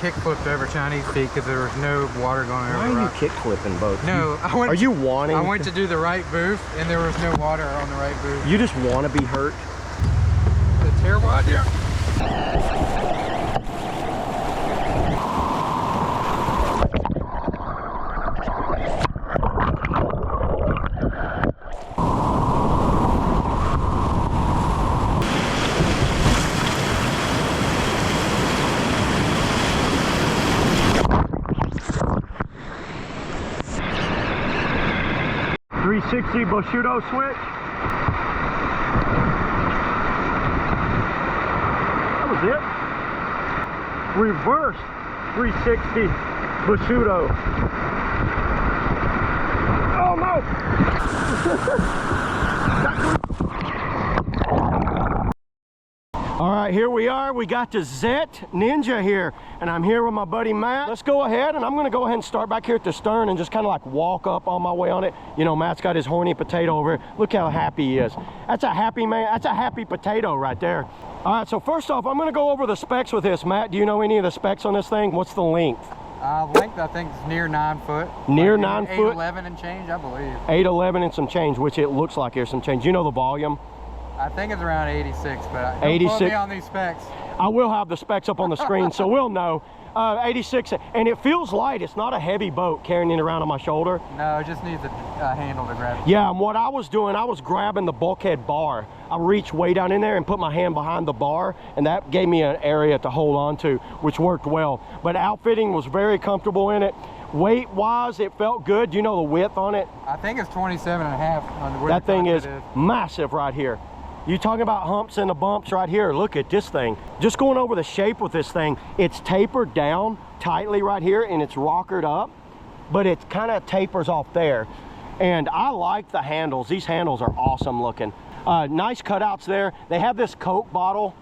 kick flipped over Chinese feet because there was no water going over. Why are you kick flipping both? No, are you wanting? I went to do the right boof and there was no water on the right boof. You just want to be hurt? It's a terrible idea. 360 Bushido switch. That was it. Reverse 360 Bushido. Oh no! All right, here we are. We got the Zet Ninja here, and I'm here with my buddy Matt. Let's go ahead, and I'm gonna go ahead and start back here at the stern and just kind of like walk up on my way on it. You know, Matt's got his horny potato over here. Look how happy he is. That's a happy man. That's a happy potato right there. All right, so first off, I'm gonna go over the specs with this. Matt, do you know any of the specs on this thing? What's the length? Length, I think, is near 9 foot. Near like 9 foot? 8'11" and change, I believe. 8'11" and some change, which it looks like there's some change. You know the volume? I think it's around 86, but don't 86. quote me on these specs. I will have the specs up on the screen, so we'll know. 86, and it feels light. It's not a heavy boat carrying it around on my shoulder. No, it just needs a handle to grab it. Yeah, and what I was doing, I was grabbing the bulkhead bar. I reached way down in there and put my hand behind the bar, and that gave me an area to hold on to, which worked well. But outfitting was very comfortable in it. Weight-wise, it felt good. Do you know the width on it? I think it's 27 and a half. On that thing is massive right here. You talking about humps and the bumps right here. Look at this thing. Just going over the shape with this thing, it's tapered down tightly right here and it's rockered up, but it kind of tapers off there. And I like the handles. These handles are awesome looking. Nice cutouts there. They have this Coke bottle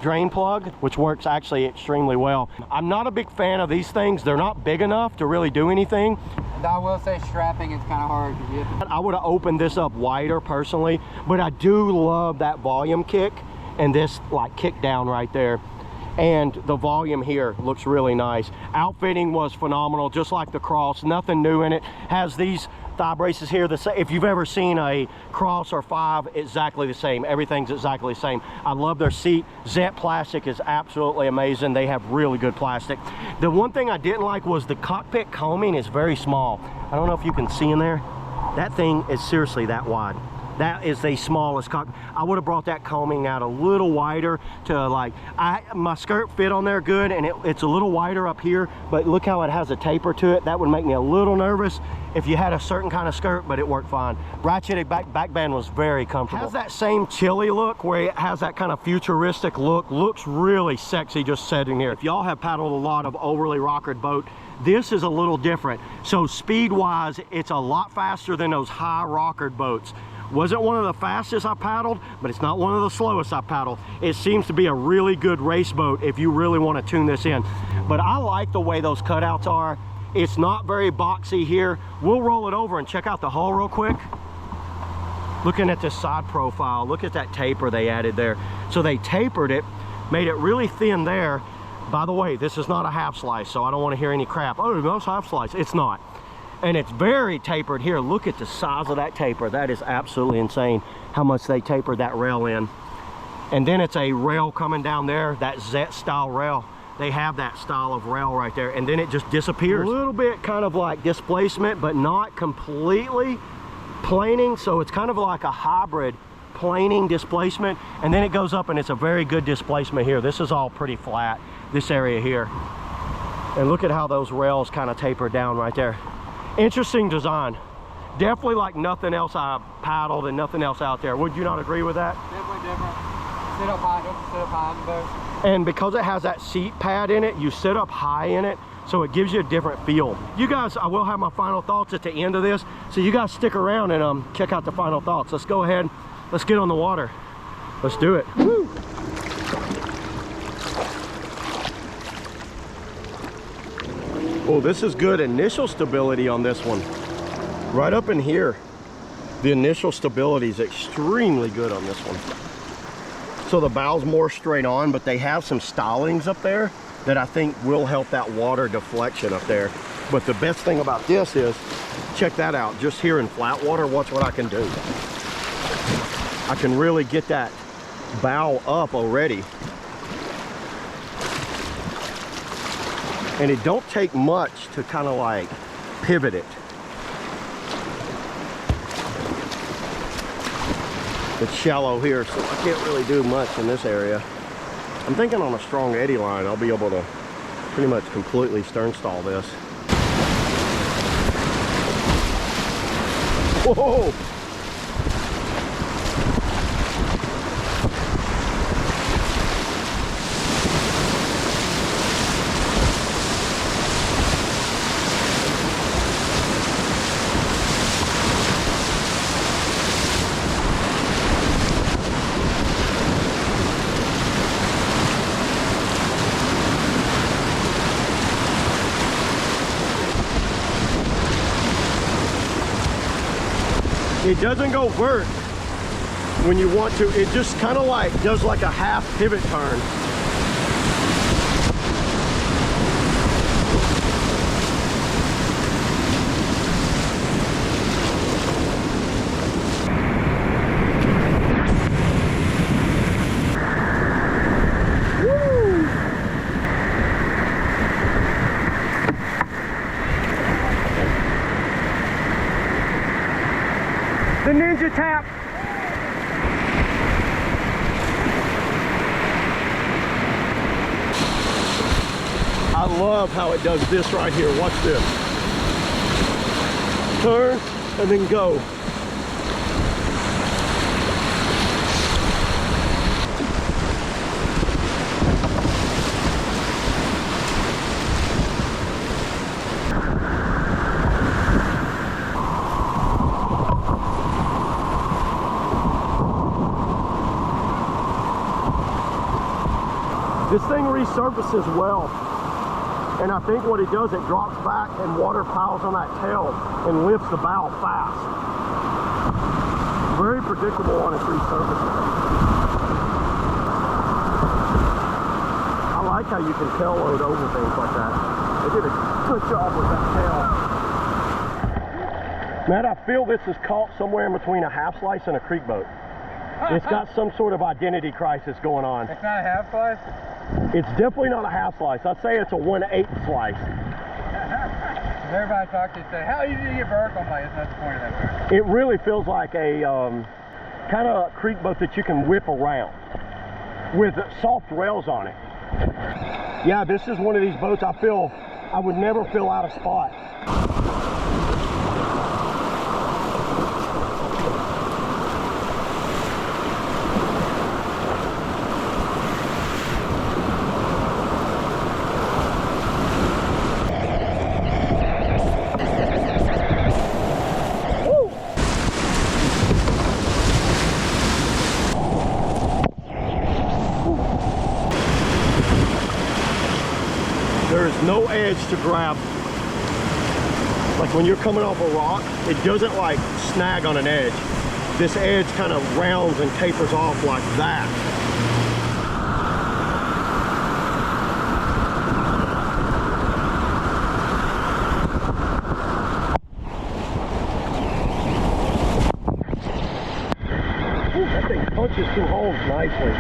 drain plug, which works actually extremely well. I'm not a big fan of these things. They're not big enough to really do anything. And I will say strapping is kind of hard to get. I would have opened this up wider personally, but I do love that volume kick and this like kick down right there. And the volume here looks really nice. Outfitting was phenomenal, just like the Cross. Nothing new in it. Has these thigh braces here. If you've ever seen a Cross or 5, exactly the same. Everything's exactly the same. I love their seat. Zet plastic is absolutely amazing. They have really good plastic. The one thing I didn't like was the cockpit combing is very small. I don't know if you can see in there. That thing is seriously that wide. That is the smallest cockpit. I would have brought that combing out a little wider to like, my skirt fit on there good, and it's a little wider up here, but look how it has a taper to it. That would make me a little nervous if you had a certain kind of skirt, but it worked fine. Ratcheted back band was very comfortable. Has that same chilly look where it has that kind of futuristic look. Looks really sexy just sitting here. If y'all have paddled a lot of overly rockered boat, this is a little different. So speed-wise, it's a lot faster than those high rockered boats. Wasn't one of the fastest I paddled, but it's not one of the slowest I paddled. It seems to be a really good race boat if you really want to tune this in. But I like the way those cutouts are. It's not very boxy here. We'll roll it over and check out the hull real quick. Looking at this side profile, look at that taper they added there. So they tapered it, made it really thin there. By the way, this is not a half slice, so I don't want to hear any crap. Oh, that's half slice. It's not. And it's very tapered here. Look at the size of that taper. That is absolutely insane how much they tapered that rail in. And then it's a rail coming down there, that Zet style rail. They have that style of rail right there, and then it just disappears. A little bit kind of like displacement, but not completely planing. So it's kind of like a hybrid planing displacement, and then it goes up and it's a very good displacement here. This is all pretty flat, this area here. And look at how those rails kind of taper down right there. Interesting design. Definitely like nothing else I paddled and nothing else out there. Would you not agree with that? Definitely different. Sit up high, don't sit up high in the boat. And because it has that seat pad in it, you sit up high in it, so it gives you a different feel. You guys, I will have my final thoughts at the end of this, so you guys stick around and check out the final thoughts. Let's go ahead, let's get on the water. Let's do it. Woo! Oh, this is good initial stability on this one. Right up in here, the initial stability is extremely good on this one. So the bow's more straight on, but they have some stylings up there that I think will help that water deflection up there. But the best thing about this is, check that out, just here in flat water, watch what I can do. I can really get that bow up already. And it don't take much to kind of like pivot it. It's shallow here, so I can't really do much in this area. I'm thinking on a strong eddy line, I'll be able to pretty much completely stern stall this. Whoa! It doesn't go vert when you want to. It just kind of like does like a half pivot turn. The Ninja tap. I love how it does this right here. Watch this. Turn and then go. This thing resurfaces well, and I think what it does, it drops back and water piles on that tail and lifts the bow fast. Very predictable on its resurfacing. I like how you can tail load over things like that. They did a good job with that tail. Matt, I feel this is caught somewhere in between a half slice and a creek boat. It's got some sort of identity crisis going on. It's not a half slice? It's definitely not a half slice. I'd say it's a 1/8 slice. Everybody I talk to say, how easy to get vertical? I'm like, that's not the point of that boat. It really feels like a kind of creek boat that you can whip around with soft rails on it. Yeah, this is one of these boats I feel I would never feel out of spot. There's no edge to grab. Like when you're coming off a rock, it doesn't like snag on an edge. This edge kind of rounds and tapers off like that. Ooh, that thing punches through holes nicely.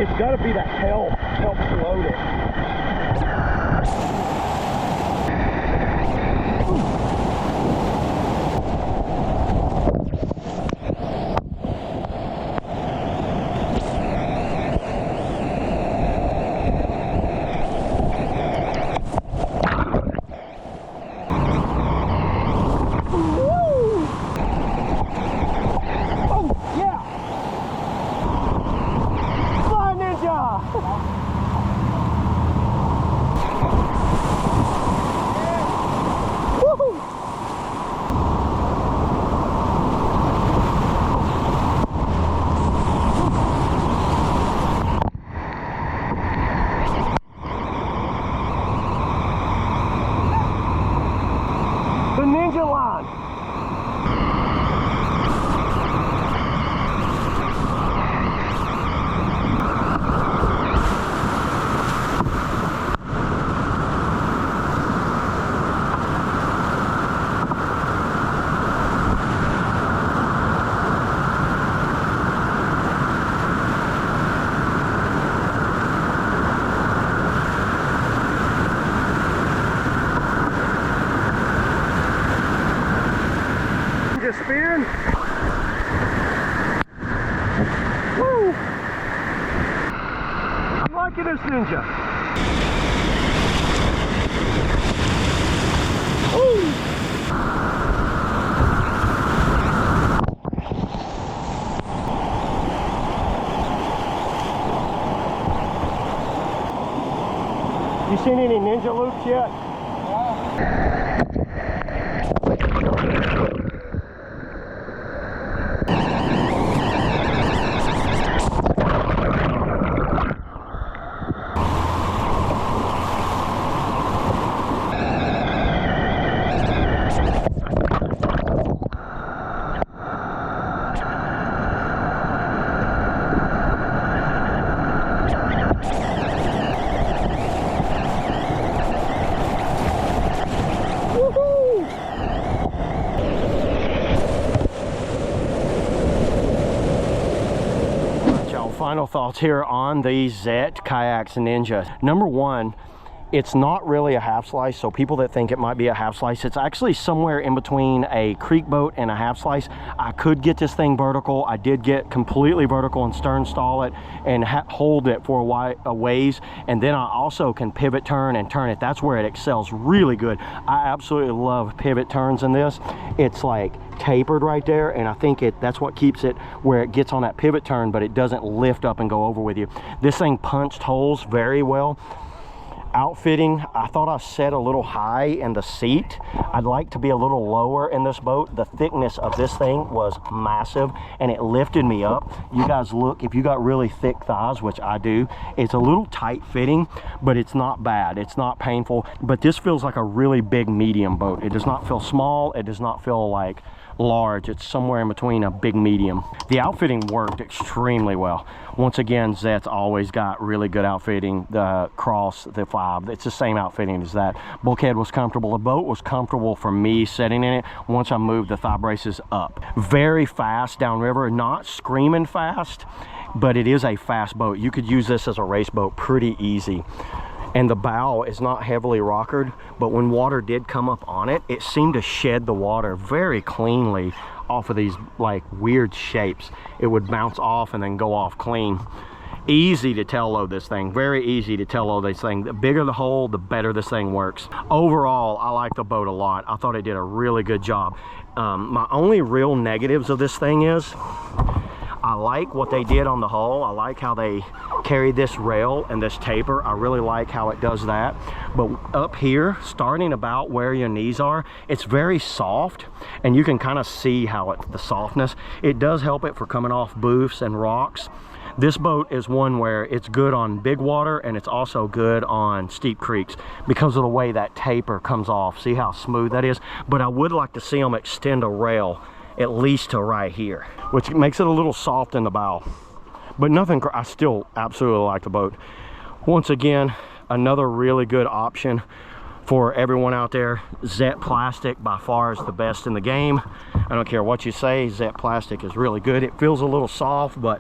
It's got to be that tail helps load it. a spin. Woo! I'm liking this Ninja. Woo! You seen any Ninja loops yet? Final thoughts here on the Zet Kayaks Ninja. Number one, it's not really a half slice, so people that think it might be a half slice, it's actually somewhere in between a creek boat and a half slice. I could get this thing vertical. I did get completely vertical and stern stall it and hold it for a ways, and then I also can pivot turn and turn it. That's where it excels really good. I absolutely love pivot turns in this. It's like tapered right there, and I think that's what keeps it where it gets on that pivot turn, but it doesn't lift up and go over with you. This thing punched holes very well. Outfitting, I thought I set a little high in the seat. I'd like to be a little lower in this boat. The thickness of this thing was massive and it lifted me up. You guys look, if you got really thick thighs, which I do, it's a little tight fitting, but it's not bad. It's not painful, but this feels like a really big medium boat. It does not feel small. It does not feel like large. It's somewhere in between a big medium. The outfitting worked extremely well. Once again, Zet's always got really good outfitting. The Cross, the 5, it's the same outfitting as that. Bulkhead was comfortable. The boat was comfortable for me sitting in it once I moved the thigh braces up. Very fast downriver, not screaming fast, but it is a fast boat. You could use this as a race boat pretty easy. And the bow is not heavily rockered, but when water did come up on it, it seemed to shed the water very cleanly off of these like weird shapes. It would bounce off and then go off clean. Easy to tail load this thing, very easy to tail load this thing. The bigger the hole, the better this thing works. Overall, I like the boat a lot. I thought it did a really good job. My only real negatives of this thing is, I like what they did on the hull. I like how they carry this rail and this taper. I really like how it does that. But up here, starting about where your knees are, it's very soft, and you can kind of see how the softness. It does help it for coming off boofs and rocks. This boat is one where it's good on big water, and it's also good on steep creeks because of the way that taper comes off. See how smooth that is? But I would like to see them extend a rail at least to right here, which makes it a little soft in the bow. But nothing, I still absolutely like the boat. Once again, another really good option for everyone out there. Zet plastic by far is the best in the game. I don't care what you say, Zet plastic is really good. It feels a little soft, but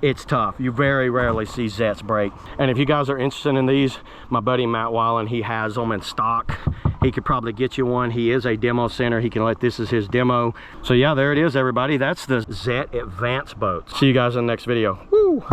it's tough. You very rarely see Zets break. And if you guys are interested in these, my buddy Matt Wallin, he has them in stock. He could probably get you one. He is a demo center. He can let this as his demo. So yeah, there it is, everybody. That's the Zet Advanced boat. See you guys in the next video. Woo!